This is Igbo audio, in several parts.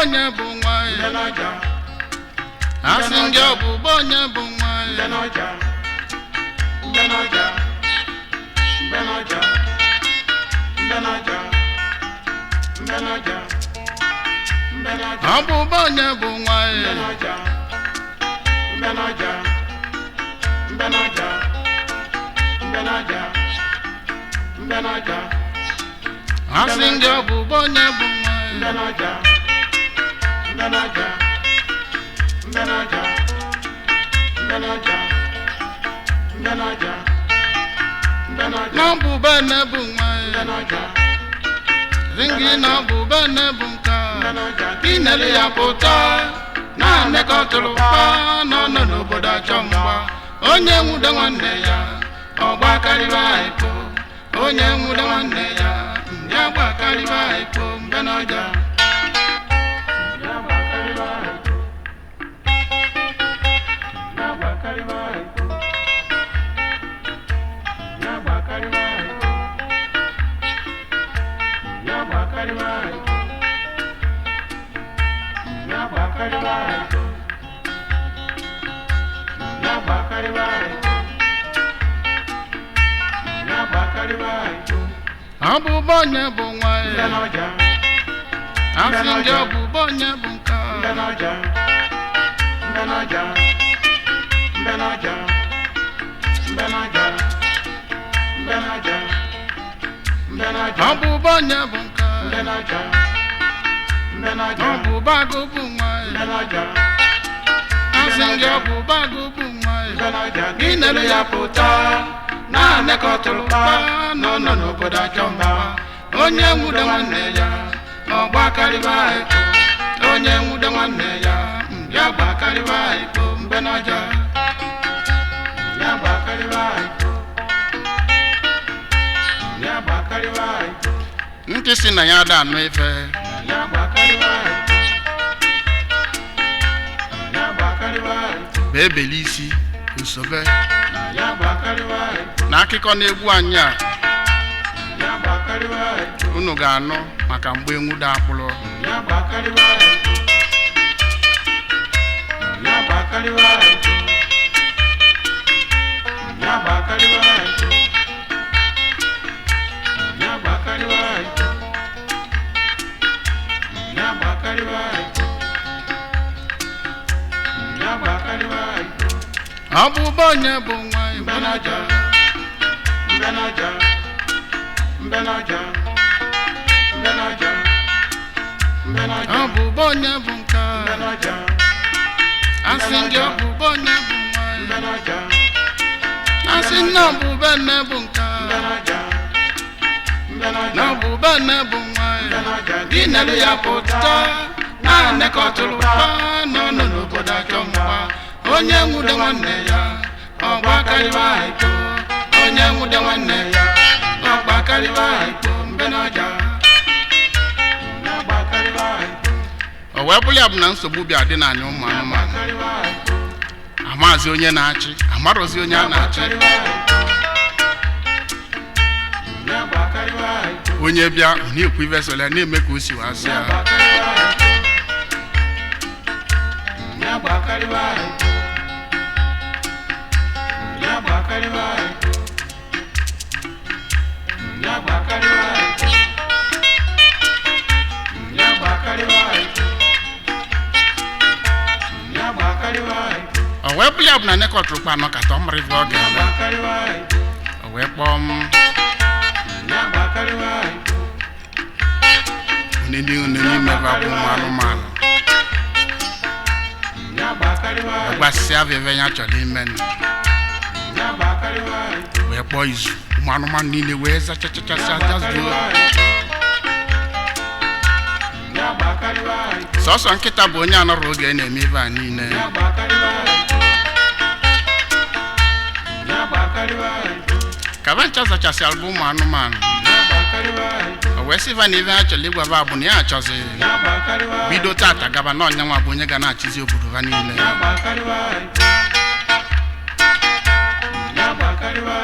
bonye bụ nwanyị Mbenoja asị gị ọ bụ bonye bụ nwanyị Mbenoja Mbenoja Mbenoja Mbenoja Mbenoja Mbenoja ọ bụ bonye bụ nwanyị Mbenoja Mbenoja Mbenoja Mbenoja Mbenoja asị gị ọ bụ bonye bụ nwanyị Mbenoja Mbenoja Mbenoja Mbenoja Mbenoja Mbenoja na ọ bụ bene bụ nwanyị Mbenoja ringi na ọ bụ bene bụ nka Mbenoja inere ya pụta na-anekọtụrụ pa n'ọnọ n'obodo achọ mgba onye nwude nwanne ya ọgba karịba ikpo onye nwude nwanne ya ya gba karịba ikpo Mbenoja ọ bụ bonye bụ nwanyị asị gị ọ bụ bonye bụ nka Mbenoja Mbenoja Mbenoja Mbenoja Mbenoja Mbenoja ọ bụ bonye bụ nka Mbenoja Mbenoja ọ bụ bagụ bụ nwanyị Mbenoja asị gị ọ bụ bagụ bụ nwanyị Mbenoja inere ya pụta na-anekọtụrụ pa n'ọnọ n'obodo achọ mgba onye nwude nwanne ya ọgba karịba ikpo onye nwude nwanne ya ya gba karịba ikpo Mbenoja ya gbakariwa ya gbakariwa ntị si na ya ada anụ ife ya gbakariwa ya gbakariwa bụ ebeli isi usobe ya gbakariwa na akụkọ na-egwu anyị a ya gbakariwa unu ga-anụ maka mgbe enwude akpụrụ ya gbakariwa ya gbakariwa ya gbakariwa ya gbakariwa ya gbakariwa ya gbakariwa ọ bụ bonye bụ nwanyị Mbenoja Mbenoja Mbenoja Mbenoja Mbenoja ọ bụ bonye bụ nka Mbenoja asị gị ọ bụ bonye bụ nwanyị Mbenoja asị na ọ bụ bene bụ nka Mbenoja Mbenoja na ọ bụ bene bụ nwanyị Mbenoja inere ya pụta na-anekọtụrụ pa n'ọnọ n'obodo achọ mgba onye nwude nwanne ya ọgba karịba ikpo onye nwude nwanne ya ọgba karịba ikpo Mbenoja ya gbakariwa o wee bụrụ ya bụ na nsogbu bịa dị n'anya ụmụ anụmanụ gbakariwa amazi onye na-achị amarozi onye a na-achị ya gbakariwa onye bịa ọ na-ekwu ife sola na-eme ka o si wasị ya ya gbakariwa ya gbakariwa ya gbakariwa ya gbakariwa ya gbakariwa o wee bụrụ ya bụ na nekọtụrụ pa anọ kata ọ mara ife ọ ya ga-eme gbakariwa o wee kpọọ m ya gbakariwa onye n'ime bụ akwụ ụmụ anụmanụ ya gbakariwa gbasịsị avịve ya chọrọ ime ya gbakariwa wee kpọọ izu ụmụ anụmanụ niile wee zachachachasị ajazuo ya gbakariwa sọsọ nkịta bụ onye anọrọ oge na-eme ife a niile ya gbakariwa ya gbakariwa ka ba ncha zachasị alụ ụmụ anụmanụ ya gbakariwa o wee sị ife na ife ha chọrọ ịgwaba bụ na ya achọzi ya gbakariwa bido tata gaba na ọnyanwa bụ onye ga na-achịzi obodo ha niile ya gbakariwa ya gbakariwa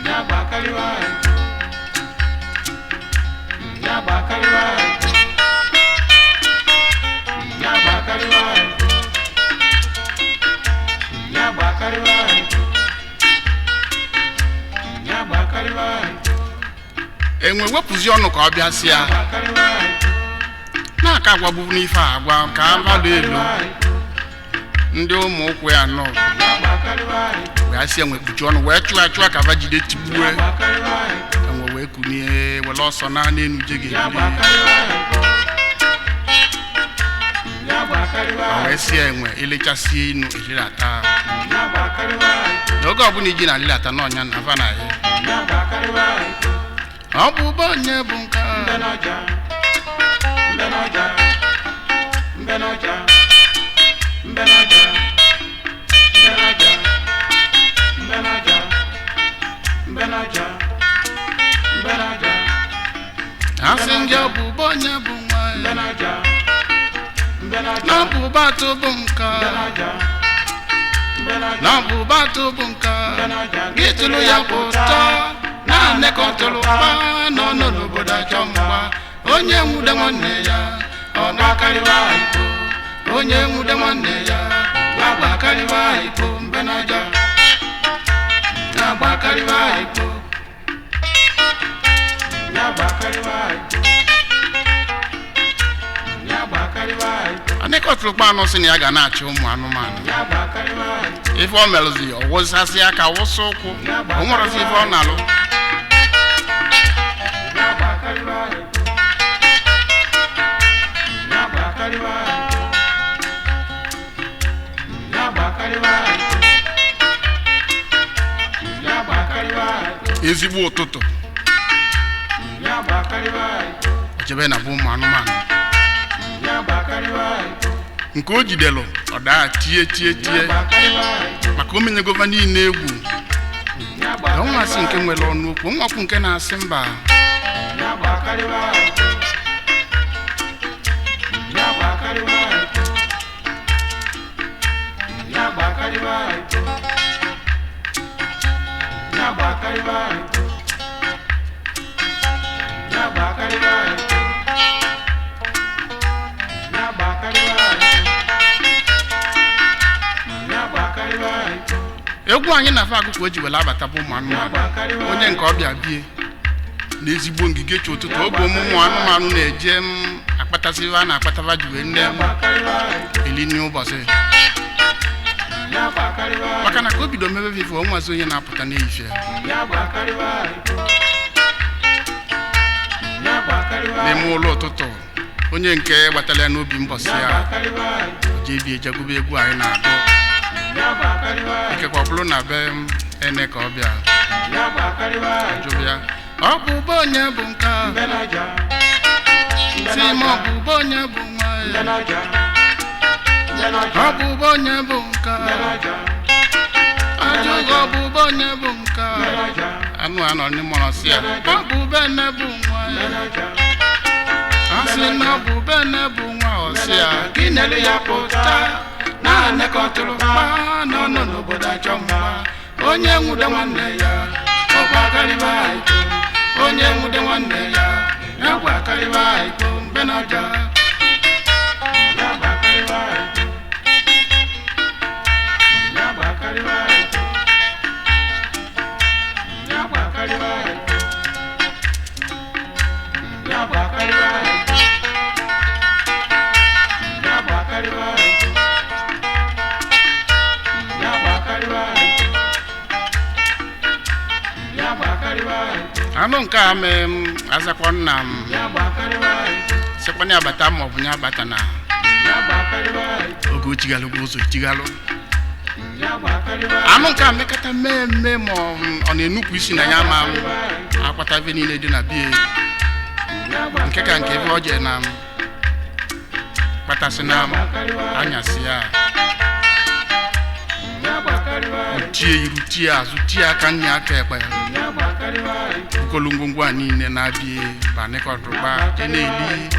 ya gbakariwa ya gbakariwa enwe wepụzi ọnụ ka ọ bịa si ya na-aka agwagbu n'ife agwa ka mmadụ elu ndị ụmụ ụkwụ ya nọ wee si enwe kpuchi ọnụ wee chụọ ka va jide tigbue enwe wee kunie were ọsọ na n'enu je ga-ebuli wee si enwe elechasị inu elilata n'oge ọbụla iji na alilata n'ọnya na va na ya ọ bụ ụbọ onye bụ nke asị ndị ọ bụ ụbọ onye bụ nwa na ọ bụ ụbatụ bụ nka na ọ bụ ụbatụ bụ nka gị tụrụ ya bụ ụtọ na-anekọtụrụ mgba nọ n'obodo achọ mgba onye nwude nwanne ya ọ na-akarịwa ikpo onye nwude nwanne ya na-agbakarịwa ikpo mbenaja na-agbakarịwa ikpo anekọtụrụ kpanụ sị na ya ga na-achị ụmụ anụmanụ ife ọ melụzi ọ wụsasị aka wụsị ụkwụ o nwerezi ife ọ na-alụ ezigbo ụtụtụ ojebe na bụ ụmụ anụmanụ nke o jidelụ ọ daa tie maka omenye gova niile egwu na ọnwasị nke nwere ọnụ okwu nwakwu nke na-asị mba egwu anyị na-afa agụkọ o ji were abata bụ ụmụ anụmanụ onye nke ọbịa bie n'ezigbo ngige chi ụtụtụ oge ụmụ anụmanụ na-eje akpatasịva a na-akpatava ji wee nne eli n'ụbọchị maka na ka o bido mebe vivo o nwazi onye na-apụta n'ehihie n'ime ụlọ ụtụtụ onye nke gbatara ya n'obi mbọsị ya jee bie jegube egwu anyị na-agụ ikekwa bụrụ na be ene ka ọ bịa ajụbịa ọ bụ ụbọ onye bụ nke si ma ọ bụ ụbọ onye bụ nwa ọ bụ ụbọ onye bụ nke ajụghị ọ bụ ụbọ onye bụ nke anụ anọ n'ịmọrọ si ya ọ bụ ụbọ ene bụ nwa asị na ọ bụ ụbọ ene bụ nwa ọsị ya gị nelu ya pụta na-anekọtụrụ mgba nọ n'obodo achọ mgba onye nwude nwanne ya ọ gbakarịba ikpo onye nwude nwanne ya ya gbakarịba ikpo mbenaja ya gbakarịba ikpo ya gbakarịba ikpo ya gbakarịba ikpo ya gbakarịba ikpo ya gbakarịba ikpo anụ nke a mee azakwa nna m sekwana abata ma ọ bụ nye abata na oge o chigalụ ụzọ chigalụ anụ nke a mekata mmemme ma ọ na-enupụ isi na ya ma akpata ebe niile dị na bie nke ka nke ebe ọ jee na kpatasị na anyasị ya tie iru tie azụ tie aka nya aka ekpe kolungungwa niile na-abịa ba nekọtụgba je na-eli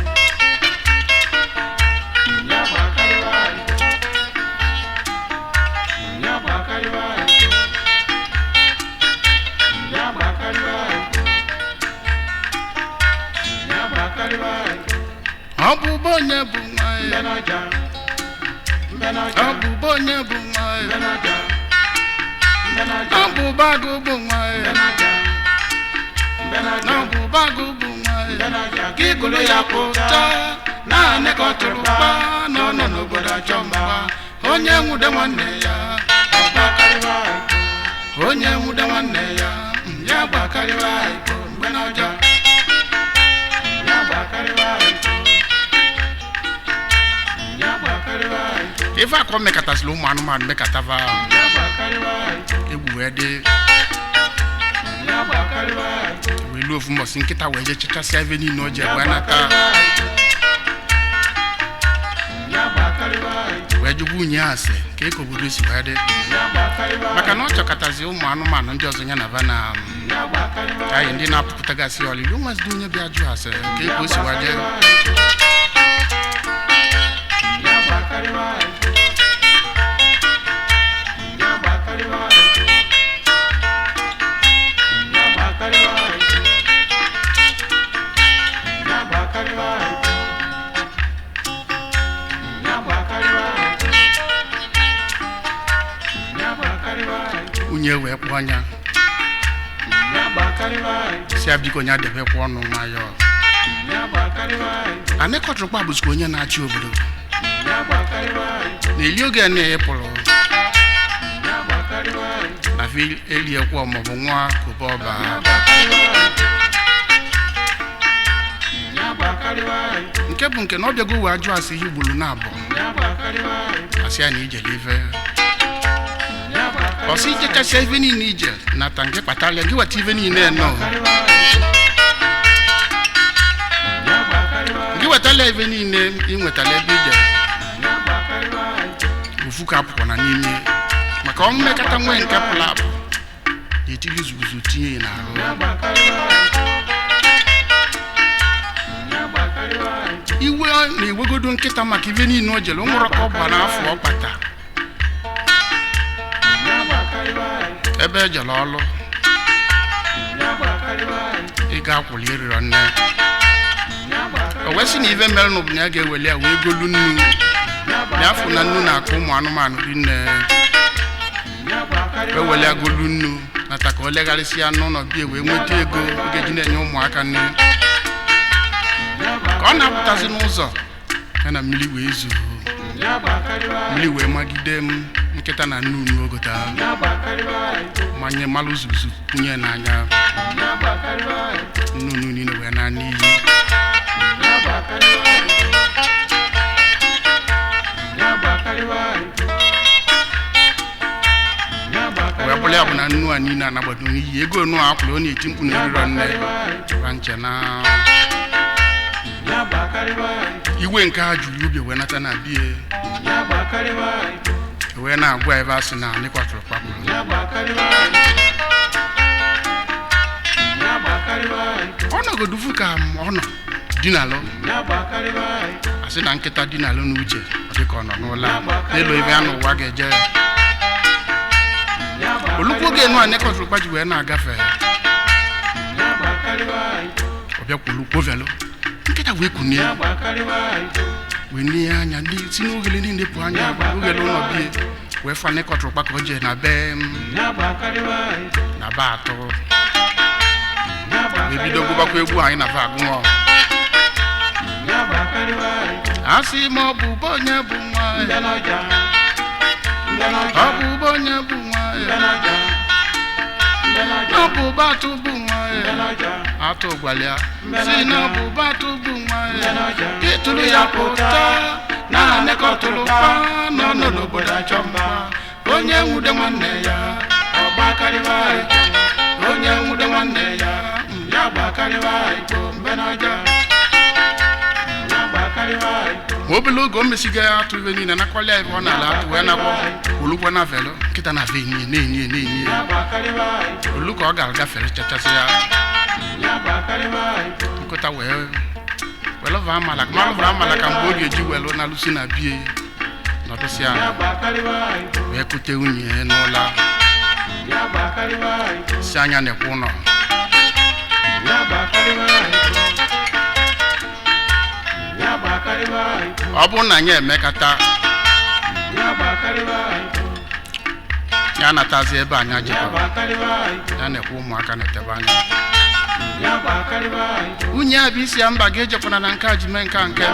ọ bụ ụbọ onye bụ nwa ya ọ bụ ụbọ onye bụ nwa ya ọ bụ ụbọ agụ bụ nwa ya n'ọbụ bagụ bụ nwa gị gụrụ ya pụta naanị ka ọ tụrụ mkpa n'ọnọ n'obodo achọ mgba onye nwude nwanne ya onye nwude nwanne ya ya gbakarịwa ikpo mgbe n'ọjọọ ife akọ mmekọtasịrị ụmụ anụmanụ mmekọtava egwu wee dị wee luo ofu mbọsị nkịta wee je chechasịa ebe niile o ji wee nata wee jụgbu unyi asị ka eke obodo si wee dị maka na ọ chọkọtazi ụmụ anụmanụ ndị ọzọ ya na va na anyị ndị na-apụpụtagasị ọlịlị onwezidi onye bịa jụ asị ka eke o si wee dị unyi wee kpọọ anya si abiko nya debekwa ọnụ nwayọọ anekọtụrụkpa bụzikwa onye na-achị obodo n'eli oge na-epụrụ na fi eliekwa maọbụ nwa kobe ọba nke bụ nke na ọ bịago wee ajụ asị ihe ugboro na-abụ asị ya na ijele ife ọsị ije kasịa ife niile ije nata nke kpatara gị weta ife niile nọ gị wetala ife niile ị nwetala ebe ije ofu ka apụkwa na n'ime maka ọ mmekọta nwee nke pụrụ apụ etiri izuguzu tinye ya n'ahụ iwe na-ewegodo nkịta maka ife niile o jere o nwere ka ọ gba n'afọ ọ kpata ebe ejela ọlụ ị ga-akwụli eriro nne o wee sị na ife mere n'ụbụ na ya ga-eweli ya wee golu nnu ya afụ na nnu na-akụ ụmụ anụmanụ dị nne wee weli ya golu nnu nata ka o legharịsị ya n'ụlọ bie wee nweta ego ọ ga-eji na-enye ụmụaka nne ka ọ na-apụtazi n'ụzọ ya na mmiri wee zuo mmiri wee magide m nkịta na nnu n'ogota manye malụ zuzu kwunye n'anya nnụnụ niile wee na n'iyi wee bụrụ ya bụ na nnu a niile anagbado n'iyi ego nnu a kwụrụ ọ na-eti mkpu na eriro nne ra nche na iwe nke ha juru ubi wee nata na bie wee na-agwa ebe asị na n'ịkwatụrụ kpakpụrụ ọ nọgodufu ka ọ nọ dinalụ asị na nkịta dinalụ n'uche dịka ọ nọ n'ụlọ n'elu ebe a n'ụwa ga-eje olukwu oge enu a n'ịkwatụrụ kpaji wee na-agafe ọ bịakwa olukwu velụ nkịta wee kunie wee nie anya si n'ogele niile pụ anya ogele ụlọ bie wee fa n'ịkọtụrụ kpa ka o jee na be atọ wee bido gụbakwa egwu anyị na ba agụnwọ asị ma ọ bụ ụba onye bụ nwa ọ bụ ụba onye bụ nwa ọ bụ ụba atụ bụ nwa atụ gwalịa si na ọ bụ ụba atụ bụ nwa ịtụrụ ya pụta na anekọtụrụ pa nọ n'obodo achọ mma onye nwude nwanne ya ọ gbakarịwa onye nwude nwanne ya ya gbakarịwa ikpo mgbe n'ọja obele oge o mesiga ya atụ ibe niile nakwali ya ebe ọ na-ala atụ wee nagwọ olugbo na velo nkịta na ve enyi na-enyi olu ka ọ gara gafere chachasị ya nkụta wee welụva amala ka mgbe ọ ga-eji welu na alụsi na bie nọdụsị ya wee kute nwunye n'ụlọ si anya na-ekwe ụlọ ọ bụrụ na anyị emekata ya natazi ebe anyị jikọrọ ya na-ekwe ụmụaka na-etebe anya unye abisi amba geje kuna na nka jime nka nke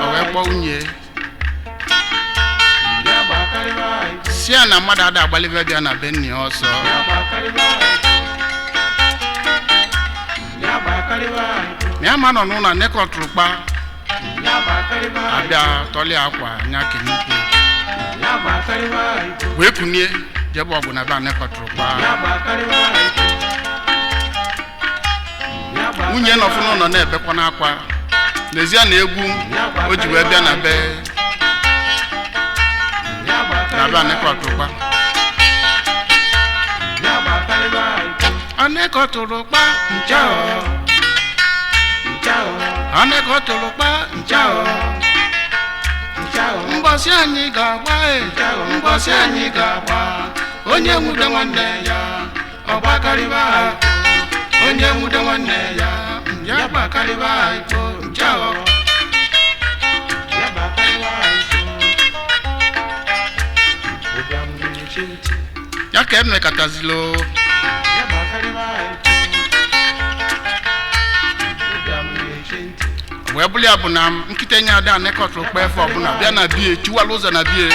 o we kpo unye sia na mmadụ ada agbalive bịa na benni ọsọ ya ma nọ n'ụlọ nekọtrụkpa abịa tọli akwa nya kenikwu wee kunie jebe ọgụ na ba nekọtrụkpa unye nọfụ n'ụlọ na-ebekwa n'akwa n'ezie na egwu o ji wee bịa na be na nekọtrụkpa anekọtrụkpa nchao anekọtrụkpa nchao mgbọsị anyị ga-agba mgbọsị anyị ga-agba onye nwude nwanne ya ọgbakarịba onye nwude nwanne ya ya gbakarịba iko nchao ya ka emekatazilo wee bụrụ ya bụ na nkịta enye ada nekọtrụkpa efe ọbụla bịa na bie chiwala ụzọ na bie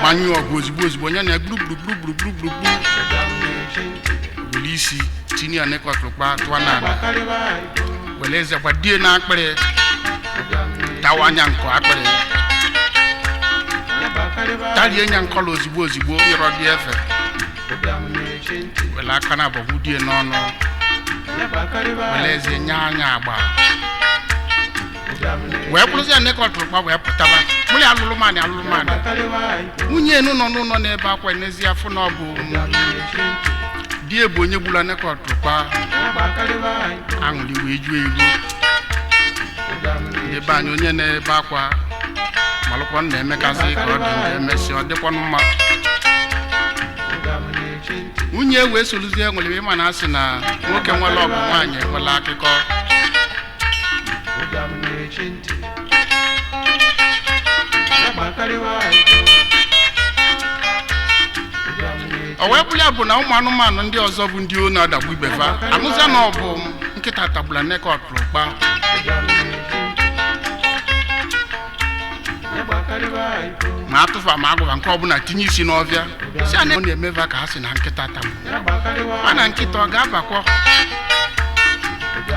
gbanyụọ ọgụ ozigbo onye na gburugburu were isi tinye ya nekọtrụkpa tụọ n'ala were eze gbadie na akpịrị tawa anya nkọ akpịrị tarie nya nkọla ozigbo nyere dị efe wele aka na abọgbu die n'ọnụ wele eze nye anya agba wee bụrụzi ya nekọtrụkpa wee pụtaba bụrụ ya alụlụmanị nwunye enu nọ n'ụlọ n'ebe akwa n'ezi afọ na ọ bụ die bụ onye gbula nekọtrụkpa aṅụrị wee juo iru ebe anyị onye na-ebe akwa malụkwa na-emekasị ka ọ dị ndị emesi ọ dịkwanụ mma nwunye wee soluzie nwere ịma na asị na nwoke nwere ọgụ nwaanyị enwela akụkọ o wee bụrụ ya bụ na ụmụ anụmanụ ndị ọzọ bụ ndị onu adagbu ibefa anụzia na ọ bụ nkịta tagbula nekọtrụkpa ma atụfa ma agụba nke ọbụla tinye isi n'ọbịa si a na-emeva ka ha si na nkịta tagbu mana nkịta ọ ga-abakwa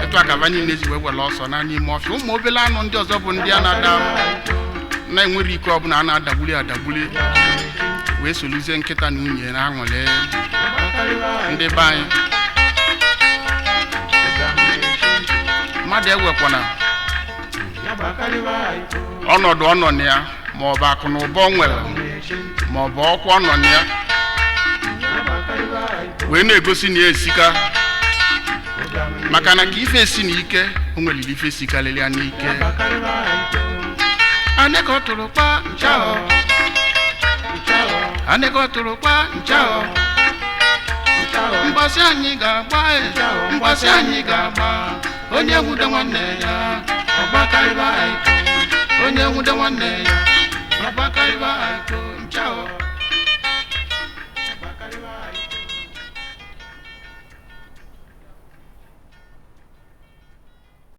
etu agaba niile ji wee were ọsọ na n'ime ọfịa ụmụ obele anụ ndị ọzọ bụ ndị a na-enwere ike ọbụla a na-adagbuli wee soluzie nkịta na nwunye na aṅụrị ndị be anyị mmadụ ewekwana ọnọdụ ọ nọ na ya ma ọ bụ akụ na ụba ọ nwere ma ọ bụ ọkwa ọ nọ na ya wee na-egosi na ya esika maka na ka ife esi n'ike o nweliri ife sikarịrị ya n'ike anekọtrụkpa nchao anekọtrụkpa nchao mgbasị anyị ga-agba mgbasị anyị ga-agba onye nwude nwanne ya ọgbakarịba iko onye nwude nwanne ya ọgbakarịba iko nchao